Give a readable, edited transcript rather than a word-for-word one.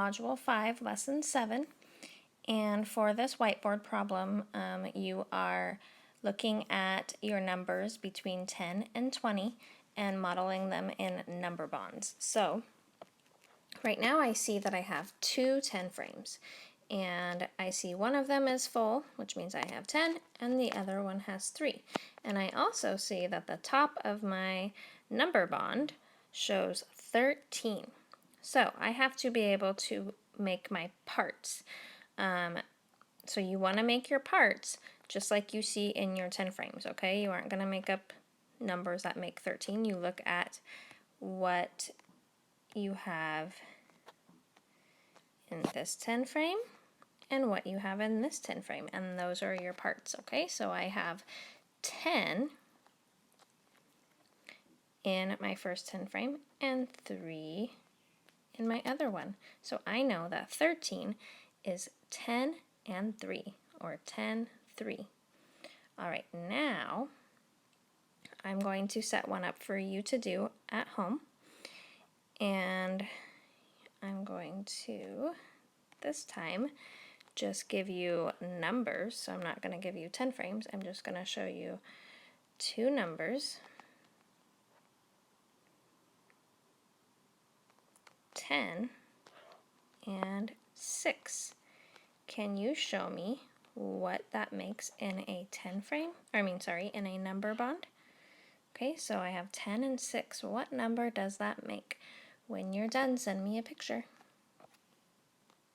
Module 5, Lesson 7. And for this whiteboard problem, you are looking at your numbers between 10 and 20 and modeling them in number bonds. So right now I see that I have two 10 frames. And I see one of them is full, which means I have 10, and the other one has 3. And I also see that the top of my number bond shows 13. So I have to be able to make my parts. So you want to make your parts just like you see in your 10 frames, okay? You aren't going to make up numbers that make 13. You look at what you have in this 10 frame and what you have in this 10 frame, and those are your parts, okay? So I have 10 in my first 10 frame and 3 in my other one. So I know that 13 is 10 and 3, or 10, 3. All right, now I'm going to set one up for you to do at home, and I'm going to, this time, just give you numbers. So I'm not going to give you 10 frames. I'm just going to show you two numbers, 10 and 6. Can you show me what that makes in a 10 frame? In a number bond? Okay, so I have 10 and 6. What number does that make? When you're done, send me a picture.